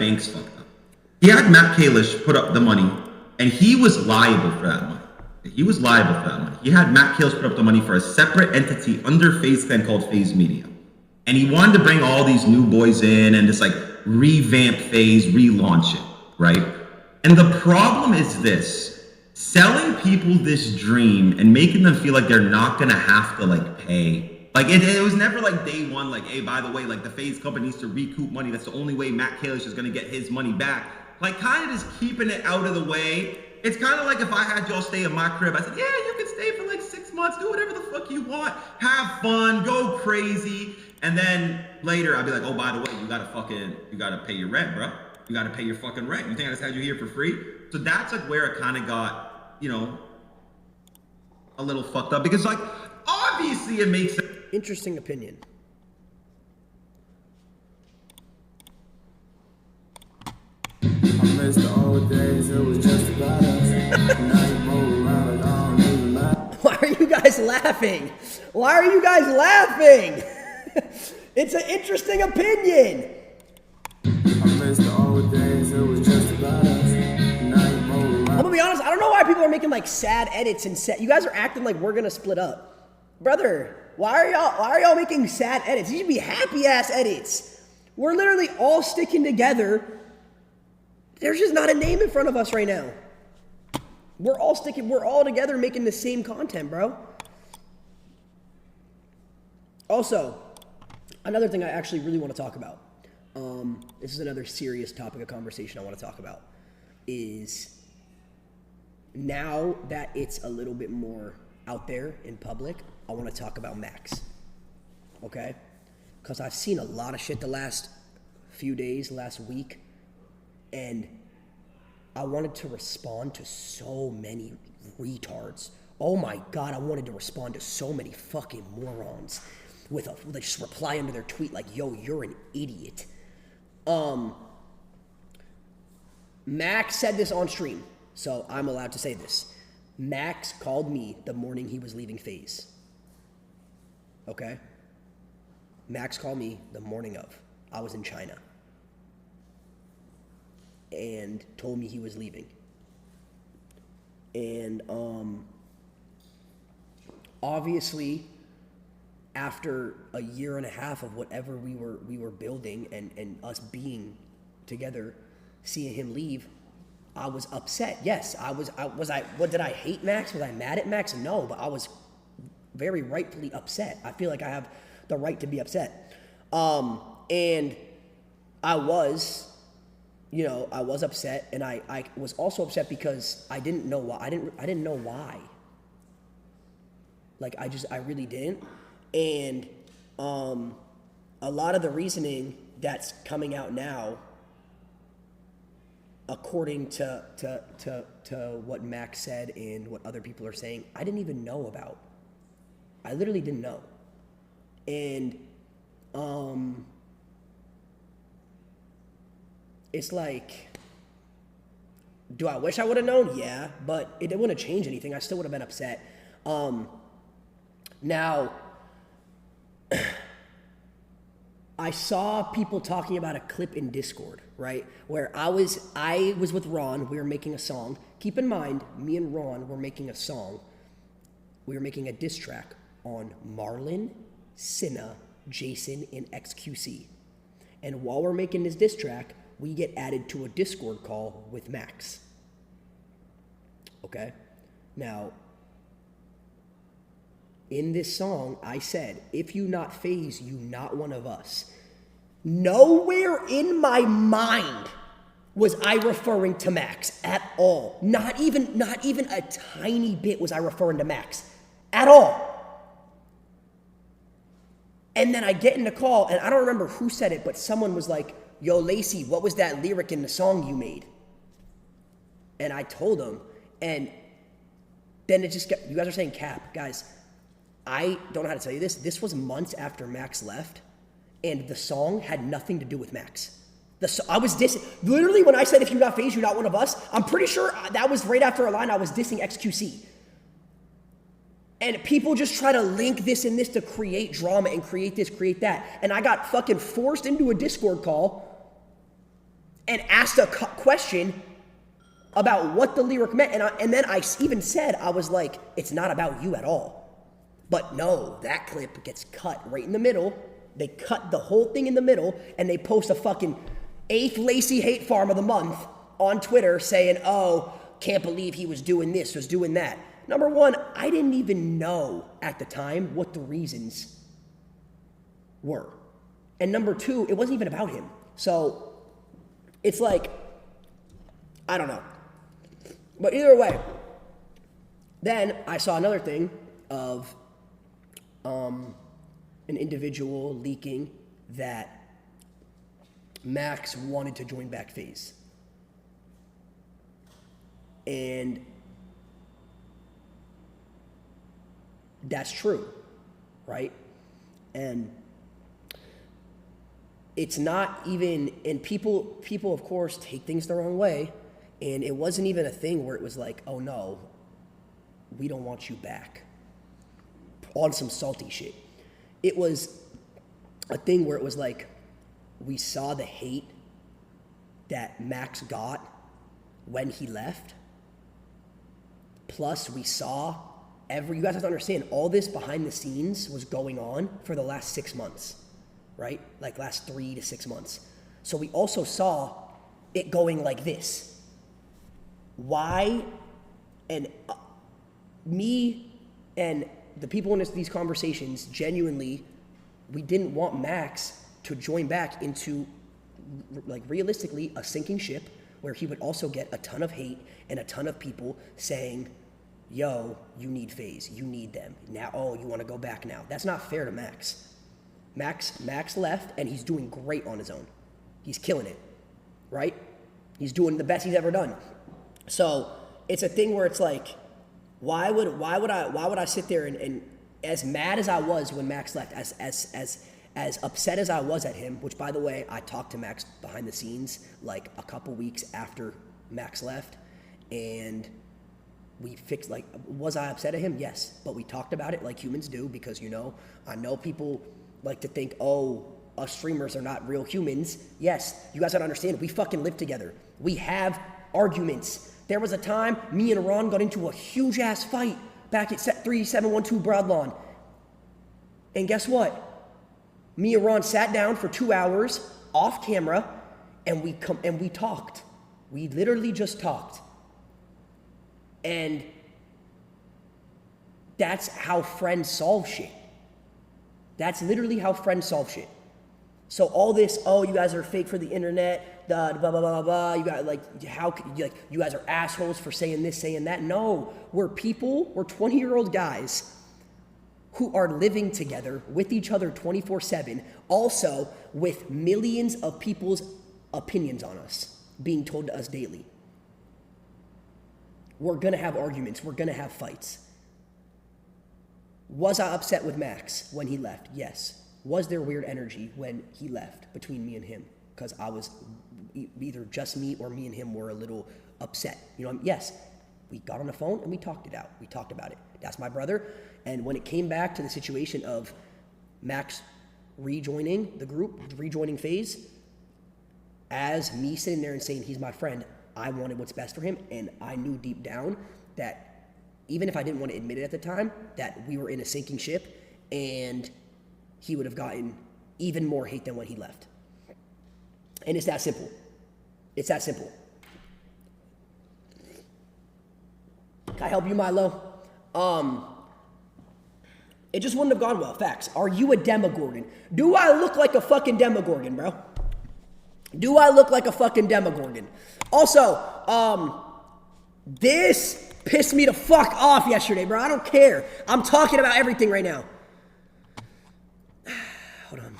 bank's fucked up. He had Matt Kalish put up the money, and he was liable for that money. He was liable for that money. He had Matt Kalish put up the money for a separate entity under FaZeClan called FaZe Media. And he wanted to bring all these new boys in and just like revamp FaZe, relaunch it, right? And the problem is this: selling people this dream and making them feel like they're not gonna have to like pay. Like it was never like day one, like, hey, by the way, like the FaZe company needs to recoup money. That's the only way Matt Kalish is gonna get his money back. Like kind of just keeping it out of the way. It's kind of like if I had y'all stay in my crib, I said, yeah, you can stay for like 6 months, do whatever the fuck you want, have fun, go crazy. And then later I'll be like, oh, by the way, you gotta pay your rent, bro. You gotta pay your fucking rent. You think I just had you here for free? So that's like where it kind of got, you know, a little fucked up because like, obviously it makes sense. Interesting opinion. I miss the old days, it was just about us. Now you move around like I don't even matter. Why are you guys laughing? Why are you guys laughing? It's an interesting opinion. I miss the old days, it was just about us. Now you move around. I'm gonna be honest, I don't know why people are making like sad edits and sad. You guys are acting like we're gonna split up. Brother, why are y'all making sad edits? These should be happy ass edits. We're literally all sticking together. There's just not a name in front of us right now. We're all together making the same content, bro. Also, another thing I actually really want to talk about, this is another serious topic of conversation I want to talk about, is now that it's a little bit more out there in public, I want to talk about Max, okay? Because I've seen a lot of shit the last few days, last week, and I wanted to respond to so many retards. Oh my God, I wanted to respond to so many fucking morons with just reply under their tweet like, yo, you're an idiot. Max said this on stream, so I'm allowed to say this. Max called me the morning he was leaving FaZe. Okay? Max called me the morning of. I was in China. And told me he was leaving. And obviously, after a year and a half of whatever we were building and us being together, seeing him leave, I was upset. Yes, what did I hate Max? Was I mad at Max? No, but I was very rightfully upset. I feel like I have the right to be upset. And I was upset, and I was also upset because I didn't know why. I didn't know why. Like I really didn't. And a lot of the reasoning that's coming out now, according to what Max said and what other people are saying, I didn't even know about. I literally didn't know. And it's like, do I wish I would have known? Yeah, but it wouldn't have changed anything. I still would have been upset. Now, I saw people talking about a clip in Discord, right? Where I was with Ron, we were making a song. Keep in mind, me and Ron were making a song. We were making a diss track on Marlon, Cinna, Jason, and XQC. And while we're making this diss track, we get added to a Discord call with Max. Okay? Now, in this song, I said, if you not FaZe, you not one of us. Nowhere in my mind was I referring to Max at all. Not even a tiny bit was I referring to Max at all. And then I get in the call, and I don't remember who said it, but someone was like, yo, Lacy, what was that lyric in the song you made? And I told him, and then it just got, you guys are saying cap. Guys, I don't know how to tell you this. This was months after Max left, and the song had nothing to do with Max. I was dissing, literally when I said, if you not FaZe, you're not one of us, I'm pretty sure that was right after a line I was dissing XQC. And people just try to link this and this to create drama and create this, create that. And I got fucking forced into a Discord call. and asked a question about what the lyric meant. And then I even said, I was like, it's not about you at all. But no, that clip gets cut right in the middle. They cut the whole thing in the middle, and they post a fucking 8th Lacy hate farm of the month on Twitter saying, oh, can't believe he was doing this, was doing that. Number one, I didn't even know at the time what the reasons were. And number two, it wasn't even about him. So it's like, I don't know. But either way, then I saw another thing of an individual leaking that Max wanted to join back FaZe. And that's true, right? And it's not even, and people of course take things the wrong way, and it wasn't even a thing where it was like, oh no, we don't want you back, on some salty shit. It was a thing where it was like, we saw the hate that Max got when he left, plus we saw you guys have to understand, all this behind the scenes was going on for the last 6 months, right? Like last 3 to 6 months. So we also saw it going like this. Why? And me and the people in these conversations, genuinely, we didn't want Max to join back into, like, realistically, a sinking ship where he would also get a ton of hate and a ton of people saying, yo, you need FaZe, you need them. Now, oh, you want to go back now. That's not fair to Max. Max left, and he's doing great on his own. He's killing it, right? He's doing the best he's ever done. So it's a thing where it's like, why would I sit there and as mad as I was when Max left, as upset as I was at him, which, by the way, I talked to Max behind the scenes like a couple weeks after Max left, and we fixed, like, was I upset at him? Yes, but we talked about it like humans do, because, you know, I know people like to think, oh, us streamers are not real humans. Yes, you guys gotta understand, we fucking live together. We have arguments. There was a time me and Ron got into a huge ass fight back at set 3712 Broadlawn. And guess what? Me and Ron sat down for 2 hours off camera, and we talked. We literally just talked. And that's how friends solve shit. That's literally how friends solve shit. So all this, oh, you guys are fake for the internet, blah, blah, blah, blah, blah. You got, like, how, like, you guys are assholes for saying this, saying that. No, we're 20-year-old guys who are living together with each other 24/7, also with millions of people's opinions on us being told to us daily. We're gonna have arguments, we're gonna have fights. Was I upset with Max when he left? Yes. Was there weird energy when he left between me and him? Because I was either just me or me and him were a little upset. You know, yes, we got on the phone and we talked it out. We talked about it. That's my brother. And when it came back to the situation of Max rejoining the group, rejoining FaZe, as me sitting there and saying he's my friend, I wanted what's best for him, and I knew deep down that even if I didn't want to admit it at the time, that we were in a sinking ship, and he would have gotten even more hate than when he left. And it's that simple. It's that simple. Can I help you, Milo? It just wouldn't have gone well. Facts. Are you a Demogorgon? Do I look like a fucking Demogorgon, bro? Do I look like a fucking Demogorgon? Also, this pissed me the fuck off yesterday, bro. I don't care. I'm talking about everything right now. Hold on.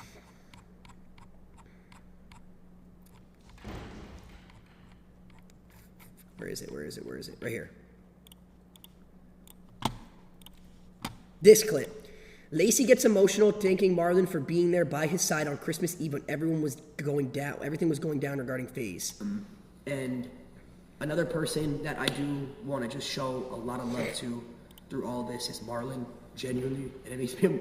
Where is it? Right here. This clip. Lacy gets emotional thanking Marlon for being there by his side on Christmas Eve when everything was going down regarding FaZe. And another person that I do want to just show a lot of love to through all this is Marlon, genuinely. And it makes him...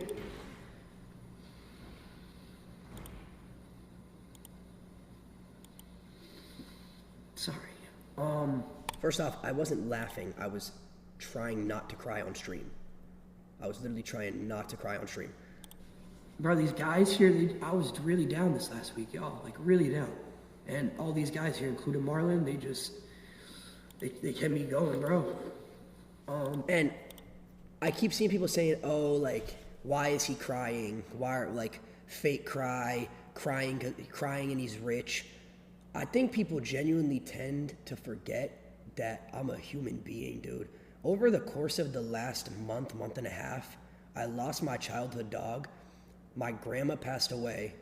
Sorry. First off, I wasn't laughing. I was trying not to cry on stream. I was literally trying not to cry on stream. Bro, these guys here, I was really down this last week, y'all. Like, really down. And all these guys here, including Marlon, they kept me going, bro. And I keep seeing people saying, oh, like, why is he crying? Why, like, fake crying and he's rich. I think people genuinely tend to forget that I'm a human being, dude. Over the course of the last month and a half, I lost my childhood dog. My grandma passed away.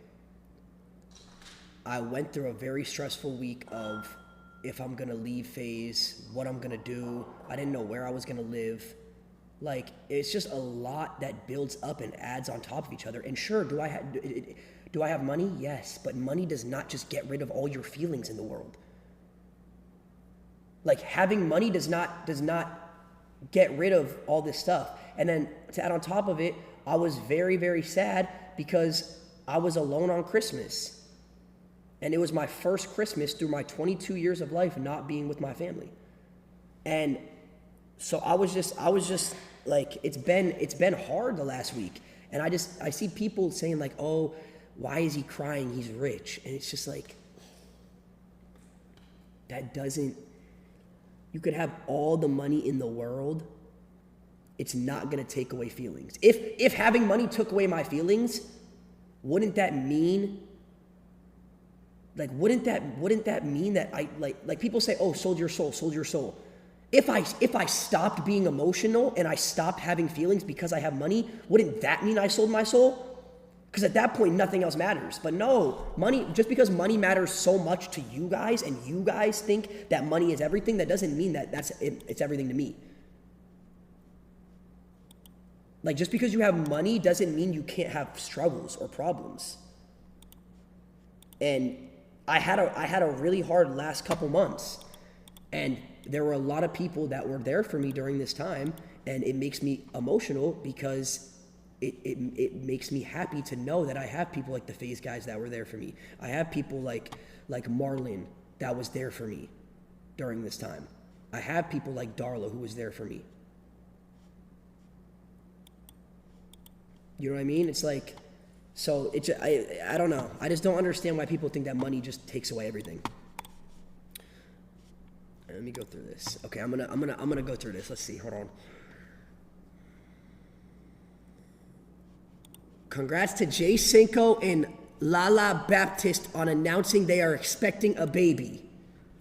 I went through a very stressful week of if I'm gonna leave FaZe, what I'm gonna do. I didn't know where I was gonna live. Like, it's just a lot that builds up and adds on top of each other. And sure, do I have money? Yes, but money does not just get rid of all your feelings in the world. Like, having money does not get rid of all this stuff. And then to add on top of it, I was very, very sad because I was alone on Christmas. And it was my first Christmas through my 22 years of life not being with my family. And so I was just like, it's been hard the last week. And I see people saying like, oh, why is he crying? He's rich. And it's just like, you could have all the money in the world. It's not going to take away feelings. If having money took away my feelings, wouldn't that mean that I like people say, oh, sold your soul. If I stopped being emotional and I stopped having feelings because I have money, wouldn't that mean I sold my soul? Because at that point, nothing else matters. But no, money, just because money matters so much to you guys and you guys think that money is everything, that doesn't mean that it's everything to me. Like, just because you have money doesn't mean you can't have struggles or problems. And I had a really hard last couple months. And there were a lot of people that were there for me during this time. And it makes me emotional because it makes me happy to know that I have people like the FaZe guys that were there for me. I have people like Marlon that was there for me during this time. I have people like Darla who was there for me. You know what I mean? It's like, so it's, I don't know. I just don't understand why people think that money just takes away everything. Let me go through this. Okay, I'm gonna go through this. Let's see. Hold on. Congrats to Jay Cinco and Lala Baptiste on announcing they are expecting a baby.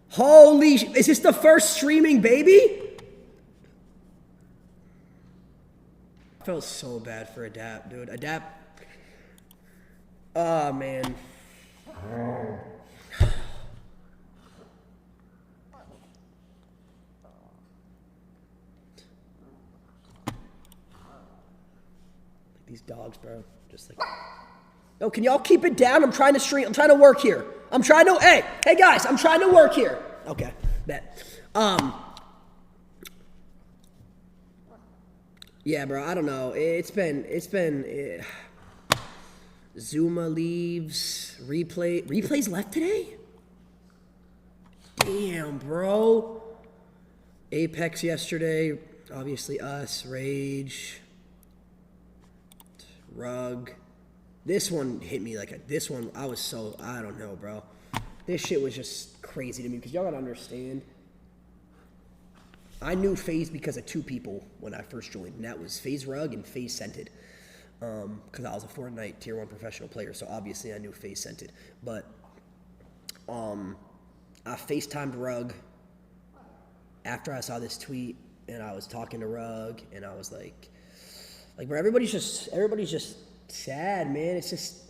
Holy, is this the first streaming baby? I felt so bad for Adapt, dude. Adapt. Oh, man. These dogs, bro. Just like, no, can y'all keep it down? I'm trying to stream. I'm trying to work here. Hey guys, I'm trying to work here. Okay, bet. Yeah, bro, I don't know. It's been, Zuma leaves, replays left today? Damn, bro. Apex yesterday, obviously us, Rage, Rug. This one hit me like this one, I don't know, bro. This shit was just crazy to me because y'all gotta understand. I knew FaZe because of two people when I first joined, and that was FaZe Rug and FaZe Scented. Because I was a Fortnite Tier 1 professional player, so obviously I knew FaZe Scented. But I FaceTimed Rug after I saw this tweet, and I was talking to Rug, and I was like, bro, everybody's just sad, man. It's just,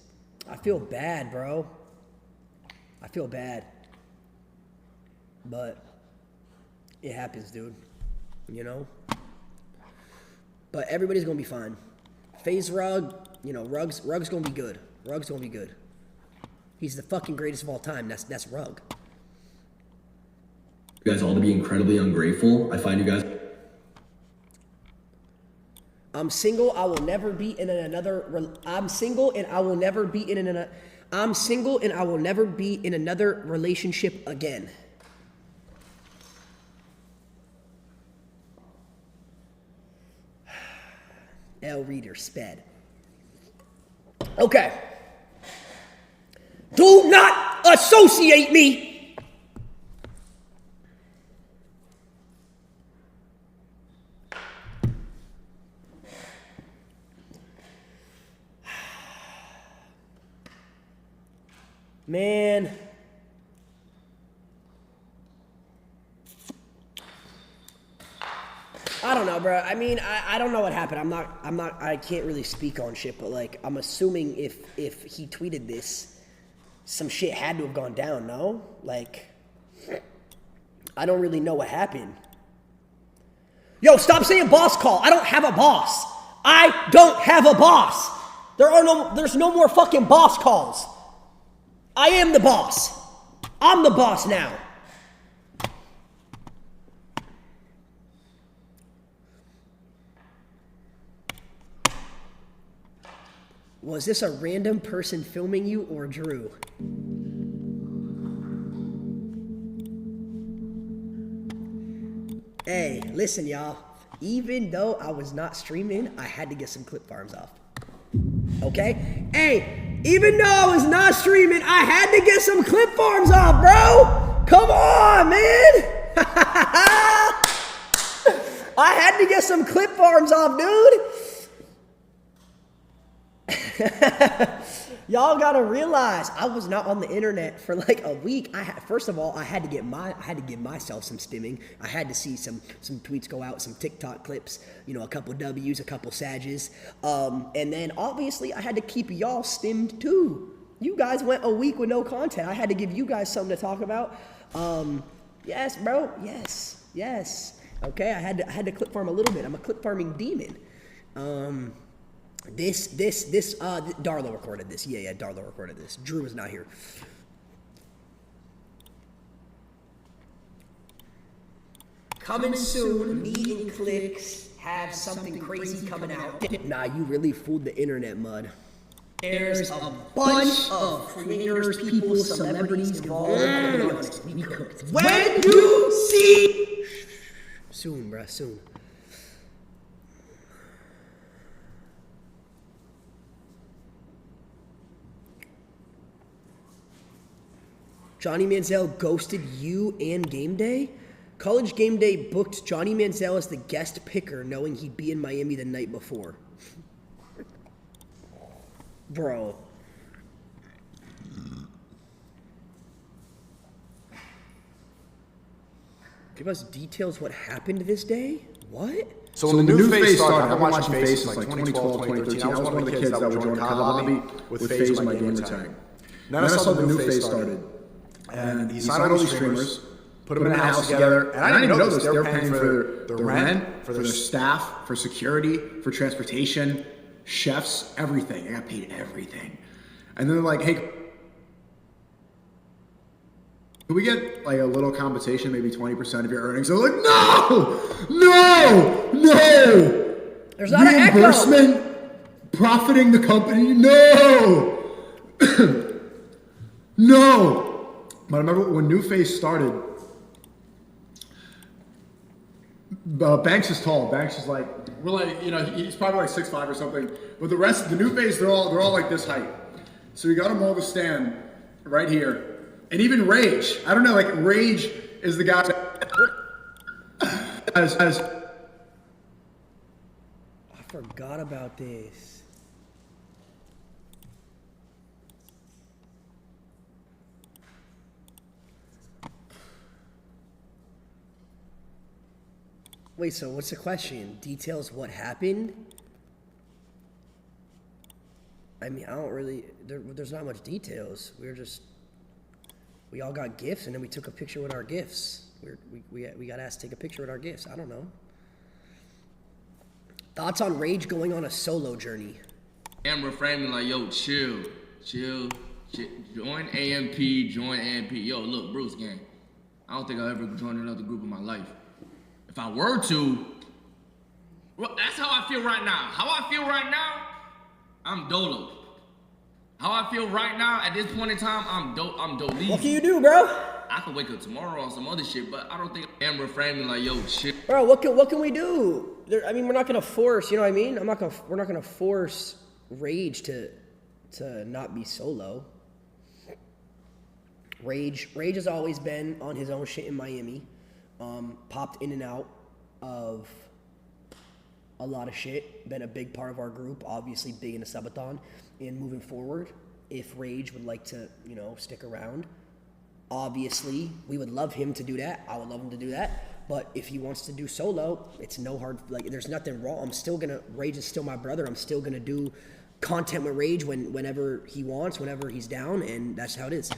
I feel bad, bro. I feel bad. But it happens, dude. You know? But everybody's gonna be fine. FaZe Rug, you know, Rug's gonna be good. Rug's gonna be good. He's the fucking greatest of all time. That's Rug. You guys all to be incredibly ungrateful. I find you guys. I'm single. I will never be in another. I'm single and I will never be in another. I'm single and I will never be in another relationship again. L reader sped. Okay. Do not associate me. Man. I don't know, bro. I mean, I don't know what happened. I can't really speak on shit, but like, I'm assuming if he tweeted this, some shit had to have gone down, no? Like, I don't really know what happened. Yo, stop saying boss call. I don't have a boss. I don't have a boss. There's no more fucking boss calls. I am the boss. I'm the boss now. Was this a random person filming you or Drew? Hey, listen, y'all. Even though I was not streaming, I had to get some clip farms off. Okay? Hey, even though I was not streaming, I had to get some clip farms off, bro! Come on, man! I had to get some clip farms off, dude! Y'all gotta realize I was not on the internet for like a week. First of all, I had to give myself some stimming. I had to see some tweets go out, some TikTok clips, you know, a couple W's, a couple Sages, and then obviously I had to keep y'all stimmed too. You guys went a week with no content. I had to give you guys something to talk about. Yes, bro. Yes. Okay, I had to clip farm a little bit. I'm a clip farming demon. Darlo recorded this. Yeah, Darlo recorded this. Drew was not here. Coming soon, me and Clicks have something crazy coming out. Nah, you really fooled the internet, mud. There's a bunch of creators, people, celebrities involved. We cooked. When you see... Soon, bruh, soon. Johnny Manziel ghosted you and Game Day? College Game Day booked Johnny Manziel as the guest picker knowing he'd be in Miami the night before. Bro. Give us details what happened this day? What? So when the new FaZe started, I've been watching FaZe since like 2012, 2013. I was one of the kids that would join COD lobby with FaZe in my gamer tag. Then I saw the new FaZe started. And he signed all these streamers, put them in a house together, and I didn't even know this. They were paying for the rent, for their staff, for security, for transportation, chefs, everything. I got paid everything. And then they're like, hey, can we get like a little compensation, maybe 20% of your earnings? They're like, no! There's not an reimbursement, profiting the company, no! No! But I remember when New FaZe started, Banks is tall. Banks is like, we're like, you know, he's probably like 6'5" or something. But the rest, the New FaZe, they're all like this height. So we got them all to stand right here. And even Rage, I don't know, like Rage is the guy that as I forgot about this. Wait, so what's the question? Details what happened? I mean, I don't really, there's not much details. We all got gifts and then we took a picture with our gifts. We got asked to take a picture with our gifts. I don't know. Thoughts on Rage going on a solo journey? I'm reframing like, yo, chill. Join AMP. Yo, look, Bruce gang. I don't think I'll ever join another group in my life. If I were to, well, that's how I feel right now. How I feel right now, I'm Dolo. How I feel right now, at this point in time, I'm Dolo. What can you do, bro? I could wake up tomorrow on some other shit, but I don't think I'm reframing like, yo, shit. Bro, what can we do? I mean, we're not gonna force. You know what I mean? We're not gonna force Rage to not be solo. Rage has always been on his own shit in Miami. Popped in and out of a lot of shit. Been a big part of our group. Obviously, big in the subathon. And moving forward, if Rage would like to, stick around, obviously we would love him to do that. I would love him to do that. But if he wants to do solo, it's no hard. Like, there's nothing wrong. Rage is still my brother. I'm still gonna do content with Rage whenever he wants, whenever he's down, and that's how it is.